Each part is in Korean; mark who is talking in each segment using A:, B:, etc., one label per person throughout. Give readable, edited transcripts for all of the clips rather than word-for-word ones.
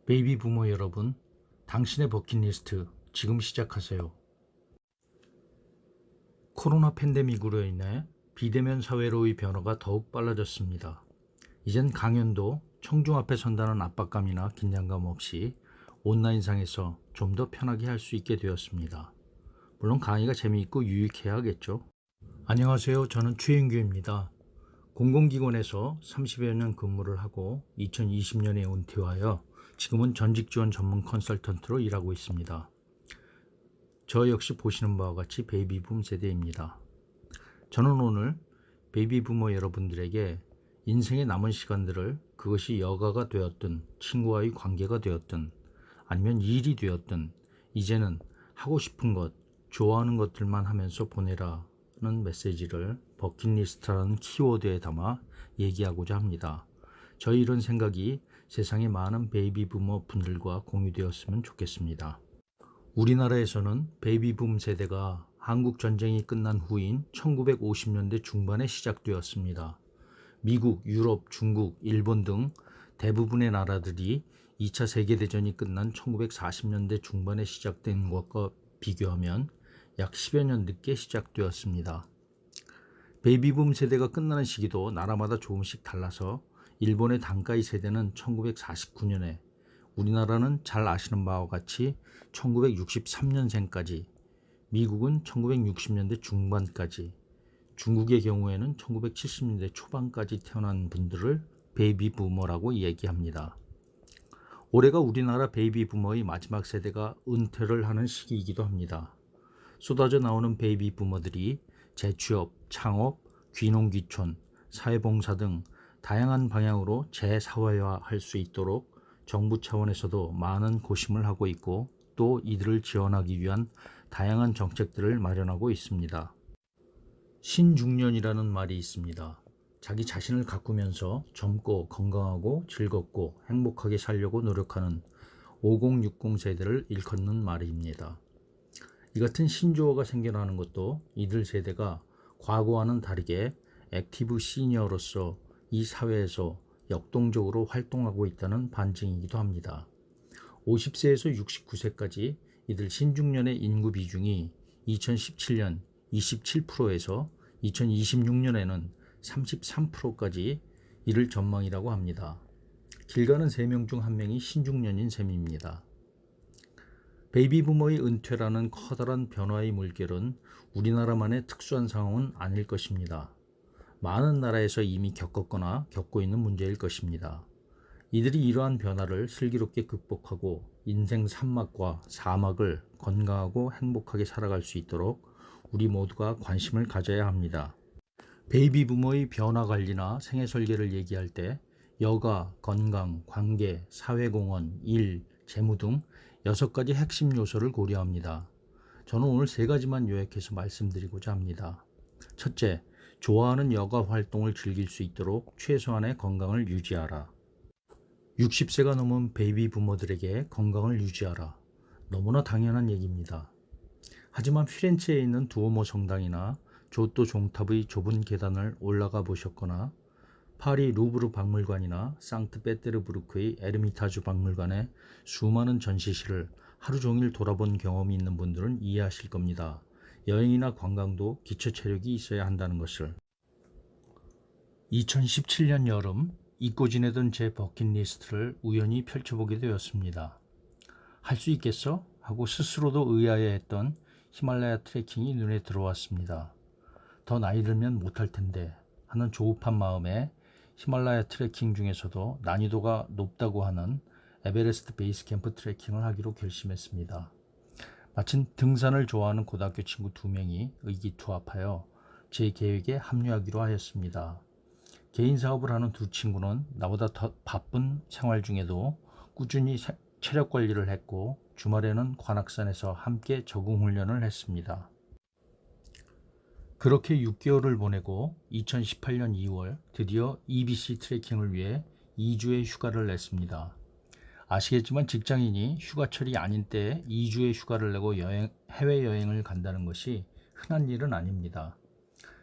A: 베이비 부모 여러분, 당신의 버킷리스트 지금 시작하세요. 코로나 팬데믹으로 인해 비대면 사회로의 변화가 더욱 빨라졌습니다. 이젠 강연도 청중 앞에 선다는 압박감이나 긴장감 없이 온라인상에서 좀 더 편하게 할 수 있게 되었습니다. 물론 강의가 재미있고 유익해야 하겠죠. 안녕하세요. 저는 최인규입니다. 공공기관에서 30여 년 근무를 하고 2020년에 은퇴하여 지금은 전직 지원 전문 컨설턴트로 일하고 있습니다. 저 역시 보시는 바와 같이 베이비붐 세대입니다. 저는 오늘 베이비부머 여러분들에게 인생의 남은 시간들을 그것이 여가가 되었든 친구와의 관계가 되었든 아니면 일이 되었든 이제는 하고 싶은 것, 좋아하는 것들만 하면서 보내라는 메시지를 버킷리스트라는 키워드에 담아 얘기하고자 합니다. 저희 이런 생각이 세상의 많은 베이비부머 분들과 공유되었으면 좋겠습니다. 우리나라에서는 베이비붐 세대가 한국 전쟁이 끝난 후인 1950년대 중반에 시작되었습니다. 미국, 유럽, 중국, 일본 등 대부분의 나라들이 2차 세계대전이 끝난 1940년대 중반에 시작된 것과 비교하면 약 10여 년 늦게 시작되었습니다. 베이비붐 세대가 끝나는 시기도 나라마다 조금씩 달라서 일본의 단카이 세대는 1949년에, 우리나라는 잘 아시는 바와 같이 1963년생까지, 미국은 1960년대 중반까지, 중국의 경우에는 1970년대 초반까지 태어난 분들을 베이비부머라고 얘기합니다. 올해가 우리나라 베이비부머의 마지막 세대가 은퇴를 하는 시기이기도 합니다. 쏟아져 나오는 베이비부머들이 재취업, 창업, 귀농귀촌, 사회봉사 등 다양한 방향으로 재사회화할 수 있도록 정부 차원에서도 많은 고심을 하고 있고 또 이들을 지원하기 위한 다양한 정책들을 마련하고 있습니다. 신중년이라는 말이 있습니다. 자기 자신을 가꾸면서 젊고 건강하고 즐겁고 행복하게 살려고 노력하는 5060 세대를 일컫는 말입니다. 이 같은 신조어가 생겨나는 것도 이들 세대가 과거와는 다르게 액티브 시니어로서 이 사회에서 역동적으로 활동하고 있다는 반증이기도 합니다. 50세에서 69세까지 이들 신중년의 인구 비중이 2017년 27%에서 2026년에는 33%까지 이를 전망이라고 합니다. 길 가는 3명 중 1명이 신중년인 셈입니다. 베이비부머의 은퇴라는 커다란 변화의 물결은 우리나라만의 특수한 상황은 아닐 것입니다. 많은 나라에서 이미 겪었거나 겪고 있는 문제일 것입니다. 이들이 이러한 변화를 슬기롭게 극복하고 인생 산막과 사막을 건강하고 행복하게 살아갈 수 있도록 우리 모두가 관심을 가져야 합니다. 베이비부머의 변화 관리나 생애 설계를 얘기할 때 여가, 건강, 관계, 사회공헌, 일, 재무 등 6가지 핵심 요소를 고려합니다. 저는 오늘 3가지만 요약해서 말씀드리고자 합니다. 첫째, 좋아하는 여가 활동을 즐길 수 있도록 최소한의 건강을 유지하라. 60세가 넘은 베이비부머들에게 건강을 유지하라. 너무나 당연한 얘기입니다. 하지만 피렌체에 있는 두오모 성당이나 조또 종탑의 좁은 계단을 올라가 보셨거나 파리 루브르 박물관이나 상트페테르부르크의 에르미타주 박물관의 수많은 전시실을 하루 종일 돌아본 경험이 있는 분들은 이해하실 겁니다. 여행이나 관광도 기초 체력이 있어야 한다는 것을. 2017년 여름 잊고 지내던 제 버킷리스트를 우연히 펼쳐보게 되었습니다. 할 수 있겠어? 하고 스스로도 의아해했던 히말라야 트레킹이 눈에 들어왔습니다. 더 나이 들면 못할 텐데 하는 조급한 마음에 히말라야 트레킹 중에서도 난이도가 높다고 하는 에베레스트 베이스 캠프 트레킹을 하기로 결심했습니다. 마침 등산을 좋아하는 고등학교 친구 2명이 의기투합하여 제 계획에 합류하기로 하였습니다. 개인 사업을 하는 2 친구는 나보다 더 바쁜 생활 중에도 꾸준히 체력 관리를 했고 주말에는 관악산에서 함께 적응 훈련을 했습니다. 그렇게 6개월을 보내고 2018년 2월 드디어 EBC 트레킹을 위해 2주의 휴가를 냈습니다. 아시겠지만 직장인이 휴가철이 아닌 때에 2주의 휴가를 내고 해외여행을 간다는 것이 흔한 일은 아닙니다.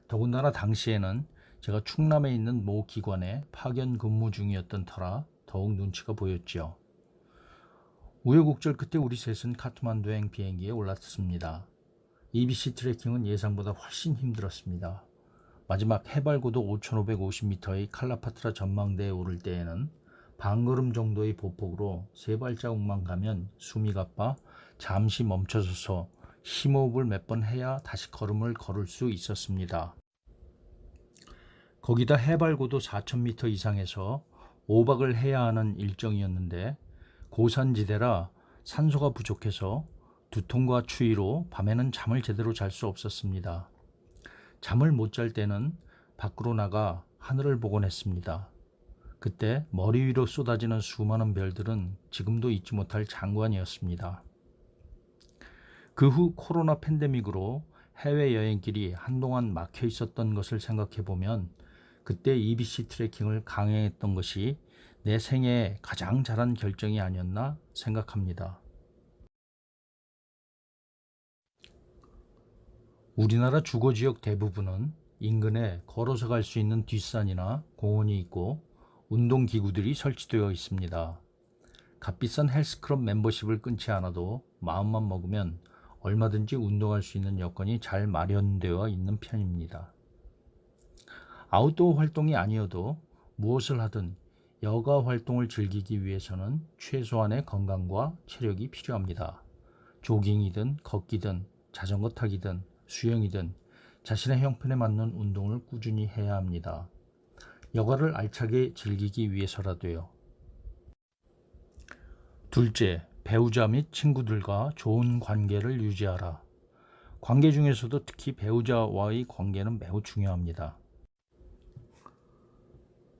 A: 더군다나 당시에는 제가 충남에 있는 모 기관에 파견 근무 중이었던 터라 더욱 눈치가 보였지요. 우여곡절 끝에 우리 셋은 카트만두행 비행기에 올랐습니다. EBC 트레킹은 예상보다 훨씬 힘들었습니다. 마지막 해발고도 5,550m의 칼라파트라 전망대에 오를 때에는 반걸음 정도의 보폭으로 세 발자국만 가면 숨이 가빠 잠시 멈춰서서 심호흡을 몇 번 해야 다시 걸음을 걸을 수 있었습니다. 거기다 해발고도 4,000m 이상에서 5박을 해야 하는 일정이었는데 고산지대라 산소가 부족해서 두통과 추위로 밤에는 잠을 제대로 잘 수 없었습니다. 잠을 못 잘 때는 밖으로 나가 하늘을 보곤 했습니다. 그때 머리 위로 쏟아지는 수많은 별들은 지금도 잊지 못할 장관이었습니다. 그 후 코로나 팬데믹으로 해외여행길이 한동안 막혀 있었던 것을 생각해보면 그때 EBC 트레킹을 강행했던 것이 내 생애에 가장 잘한 결정이 아니었나 생각합니다. 우리나라 주거지역 대부분은 인근에 걸어서 갈 수 있는 뒷산이나 공원이 있고 운동기구들이 설치되어 있습니다. 값비싼 헬스클럽 멤버십을 끊지 않아도 마음만 먹으면 얼마든지 운동할 수 있는 여건이 잘 마련되어 있는 편입니다. 아웃도어 활동이 아니어도 무엇을 하든 여가 활동을 즐기기 위해서는 최소한의 건강과 체력이 필요합니다. 조깅이든 걷기든 자전거 타기든 수영이든 자신의 형편에 맞는 운동을 꾸준히 해야 합니다. 여가를 알차게 즐기기 위해서라도요. 둘째, 배우자 및 친구들과 좋은 관계를 유지하라. 관계 중에서도 특히 배우자와의 관계는 매우 중요합니다.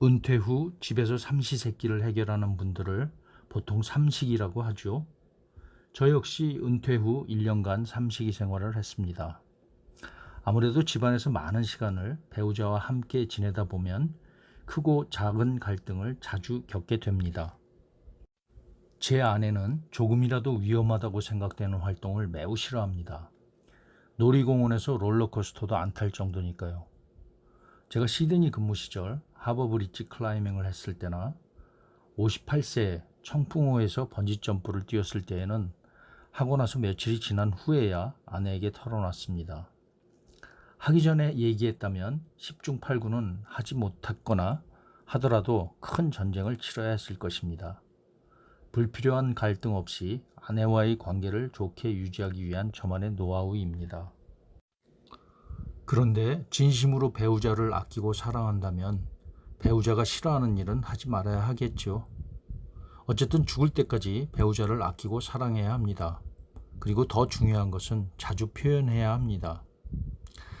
A: 은퇴 후 집에서 삼시세끼를 해결하는 분들을 보통 삼식이라고 하죠. 저 역시 은퇴 후 1년간 삼식이 생활을 했습니다. 아무래도 집안에서 많은 시간을 배우자와 함께 지내다 보면 크고 작은 갈등을 자주 겪게 됩니다. 제 아내는 조금이라도 위험하다고 생각되는 활동을 매우 싫어합니다. 놀이공원에서 롤러코스터도 안 탈 정도니까요. 제가 시드니 근무 시절 하버브리지 클라이밍을 했을 때나 58세에 청풍호에서 번지점프를 뛰었을 때에는 하고 나서 며칠이 지난 후에야 아내에게 털어놨습니다. 하기 전에 얘기했다면 10중 8구는 하지 못했거나 하더라도 큰 전쟁을 치러야 했을 것입니다. 불필요한 갈등 없이 아내와의 관계를 좋게 유지하기 위한 저만의 노하우입니다. 그런데 진심으로 배우자를 아끼고 사랑한다면 배우자가 싫어하는 일은 하지 말아야 하겠죠. 어쨌든 죽을 때까지 배우자를 아끼고 사랑해야 합니다. 그리고 더 중요한 것은 자주 표현해야 합니다.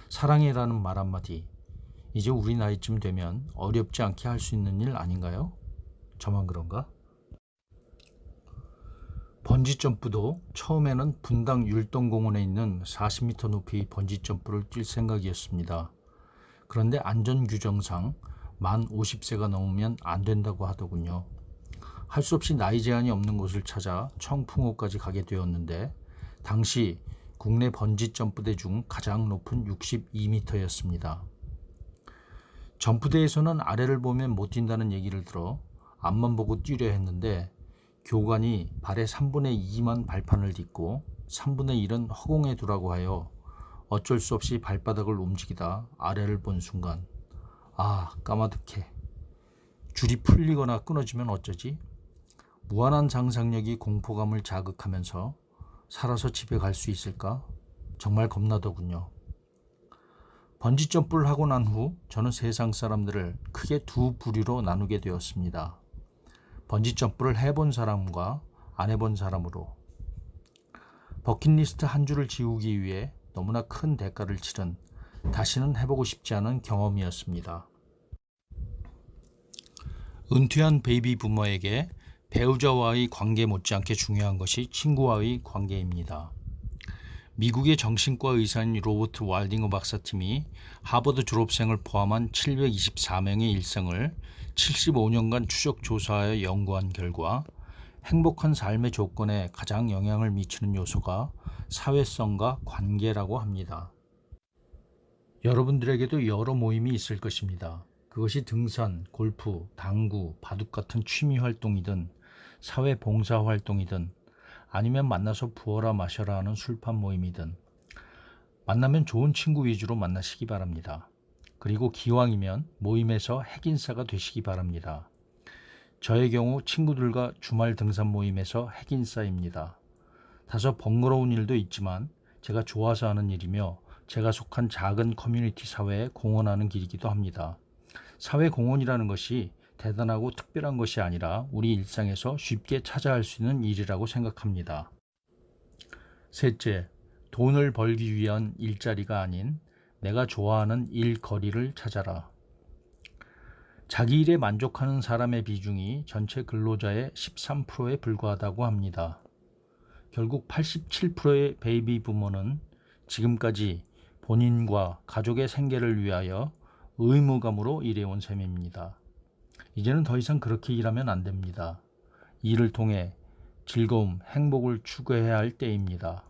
A: 사랑해라는 말 한마디, 이제 우리 나이쯤 되면 어렵지 않게 할 수 있는 일 아닌가요? 저만 그런가? 번지점프도 처음에는 분당 율동공원에 있는 40m 높이 번지점프를 뛸 생각이었습니다. 그런데 안전규정상 만 50세가 넘으면 안 된다고 하더군요. 할 수 없이 나이 제한이 없는 곳을 찾아 청풍호까지 가게 되었는데 당시 국내 번지점프대 중 가장 높은 62m였습니다. 점프대에서는 아래를 보면 못 뛴다는 얘기를 들어 앞만 보고 뛰려 했는데 교관이 발의 3분의 2만 발판을 딛고 3분의 1은 허공에 두라고 하여 어쩔 수 없이 발바닥을 움직이다 아래를 본 순간 까마득해. 줄이 풀리거나 끊어지면 어쩌지? 무한한 상상력이 공포감을 자극하면서 살아서 집에 갈 수 있을까? 정말 겁나더군요. 번지점프를 하고 난 후 저는 세상 사람들을 크게 두 부류로 나누게 되었습니다. 번지점프를 해본 사람과 안 해본 사람으로. 버킷리스트 한 줄을 지우기 위해 너무나 큰 대가를 치른 다시는 해보고 싶지 않은 경험이었습니다. 은퇴한 베이비 부머에게 배우자와의 관계 못지않게 중요한 것이 친구와의 관계입니다. 미국의 정신과 의사인 로버트 왈딩어 박사팀이 하버드 졸업생을 포함한 724명의 일생을 75년간 추적 조사하여 연구한 결과 행복한 삶의 조건에 가장 영향을 미치는 요소가 사회성과 관계라고 합니다. 여러분들에게도 여러 모임이 있을 것입니다. 그것이 등산, 골프, 당구, 바둑 같은 취미 활동이든 사회 봉사 활동이든 아니면 만나서 부어라 마셔라 하는 술판 모임이든 만나면 좋은 친구 위주로 만나시기 바랍니다. 그리고 기왕이면 모임에서 핵인싸가 되시기 바랍니다. 저의 경우 친구들과 주말 등산 모임에서 핵인싸입니다. 다소 번거로운 일도 있지만 제가 좋아서 하는 일이며 제가 속한 작은 커뮤니티 사회에 공헌하는 길이기도 합니다. 사회 공헌이라는 것이 대단하고 특별한 것이 아니라 우리 일상에서 쉽게 찾아할 수 있는 일이라고 생각합니다. 셋째, 돈을 벌기 위한 일자리가 아닌 내가 좋아하는 일거리를 찾아라. 자기 일에 만족하는 사람의 비중이 전체 근로자의 13%에 불과하다고 합니다. 결국 87%의 베이비 부모는 지금까지 본인과 가족의 생계를 위하여 의무감으로 일해온 셈입니다. 이제는 더 이상 그렇게 일하면 안 됩니다. 일을 통해 즐거움, 행복을 추구해야 할 때입니다.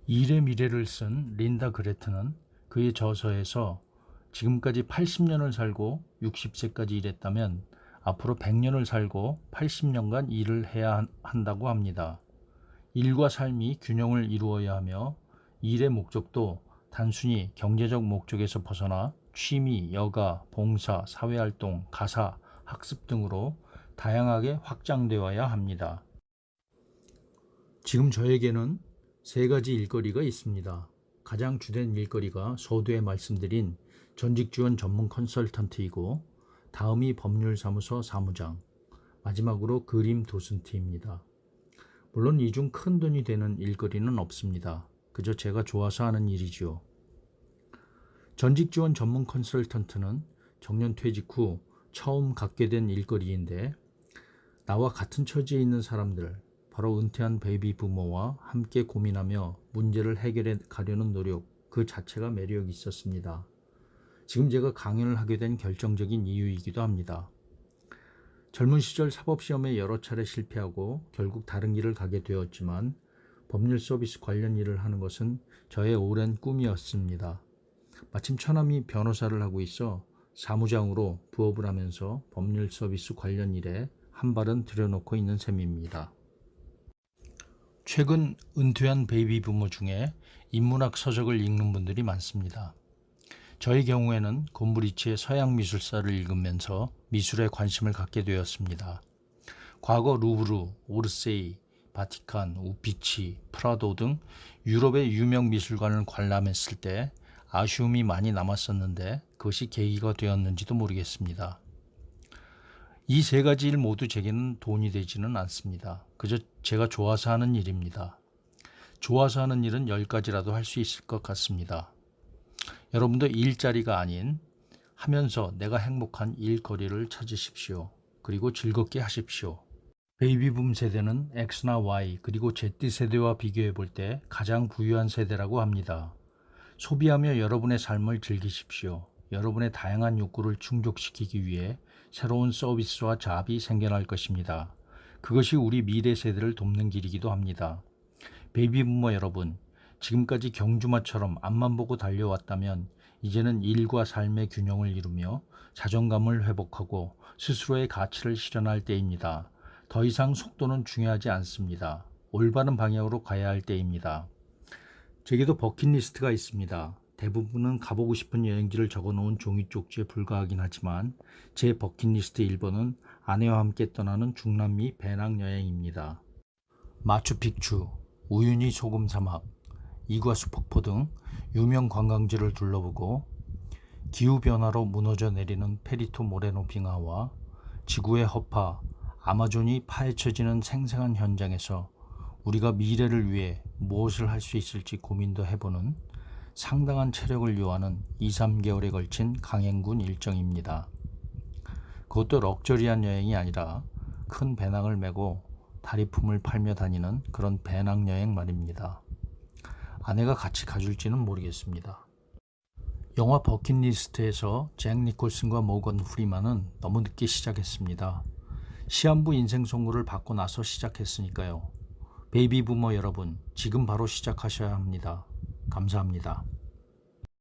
A: 일의 미래를 쓴 린다 그레트는 그의 저서에서 지금까지 80년을 살고 60세까지 일했다면 앞으로 100년을 살고 80년간 일을 해야 한다고 합니다. 일과 삶이 균형을 이루어야 하며 일의 목적도 단순히 경제적 목적에서 벗어나 취미, 여가, 봉사, 사회활동, 가사, 학습 등으로 다양하게 확장되어야 합니다. 지금 저에게는 세 가지 일거리가 있습니다. 가장 주된 일거리가 서두에 말씀드린 전직지원 전문 컨설턴트이고 다음이 법률사무소 사무장, 마지막으로 그림 도슨트입니다. 물론 이 중 큰 돈이 되는 일거리는 없습니다. 그저 제가 좋아서 하는 일이지요. 전직지원 전문 컨설턴트는 정년퇴직 후 처음 갖게 된 일거리인데 나와 같은 처지에 있는 사람들, 바로 은퇴한 베이비 부모와 함께 고민하며 문제를 해결해 가려는 노력 그 자체가 매력이 있었습니다. 지금 제가 강연을 하게 된 결정적인 이유이기도 합니다. 젊은 시절 사법시험에 여러 차례 실패하고 결국 다른 길을 가게 되었지만 법률 서비스 관련 일을 하는 것은 저의 오랜 꿈이었습니다. 마침 처남이 변호사를 하고 있어 사무장으로 부업을 하면서 법률 서비스 관련 일에 한 발은 들여놓고 있는 셈입니다. 최근 은퇴한 베이비 부모 중에 인문학 서적을 읽는 분들이 많습니다. 저의 경우에는 곰브리치의 서양 미술사를 읽으면서 미술에 관심을 갖게 되었습니다. 과거 루브르, 오르세이, 바티칸, 우피치, 프라도 등 유럽의 유명 미술관을 관람했을 때 아쉬움이 많이 남았었는데 그것이 계기가 되었는지도 모르겠습니다. 이 세 가지 일 모두 제게는 돈이 되지는 않습니다. 그저 제가 좋아서 하는 일입니다. 좋아서 하는 일은 10가지라도 할 수 있을 것 같습니다. 여러분도 일자리가 아닌 하면서 내가 행복한 일거리를 찾으십시오. 그리고 즐겁게 하십시오. 베이비붐 세대는 X나 Y 그리고 Z세대와 비교해 볼 때 가장 부유한 세대라고 합니다. 소비하며 여러분의 삶을 즐기십시오. 여러분의 다양한 욕구를 충족시키기 위해 새로운 서비스와 잡이 생겨날 것입니다. 그것이 우리 미래 세대를 돕는 길이기도 합니다. 베이비부머 여러분, 지금까지 경주마처럼 앞만 보고 달려왔다면 이제는 일과 삶의 균형을 이루며 자존감을 회복하고 스스로의 가치를 실현할 때입니다. 더 이상 속도는 중요하지 않습니다. 올바른 방향으로 가야 할 때입니다. 제게도 버킷리스트가 있습니다. 대부분은 가보고 싶은 여행지를 적어놓은 종이 쪽지에 불과하긴 하지만 제 버킷리스트 1번은 아내와 함께 떠나는 중남미 배낭여행입니다. 마추픽추, 우유니 소금 사막, 이과수 폭포 등 유명 관광지를 둘러보고 기후변화로 무너져 내리는 페리토 모레노 빙하와 지구의 허파, 아마존이 파헤쳐지는 생생한 현장에서 우리가 미래를 위해 무엇을 할 수 있을지 고민도 해보는 상당한 체력을 요하는 2-3개월에 걸친 강행군 일정입니다. 그것도 럭저리한 여행이 아니라 큰 배낭을 메고 다리품을 팔며 다니는 그런 배낭여행 말입니다. 아내가 같이 가줄지는 모르겠습니다. 영화 버킷리스트에서 잭 니콜슨과 모건 프리만은 너무 늦게 시작했습니다. 시한부 인생 선고를 받고 나서 시작했으니까요. 베이비 부머 여러분, 지금 바로 시작하셔야 합니다. 감사합니다.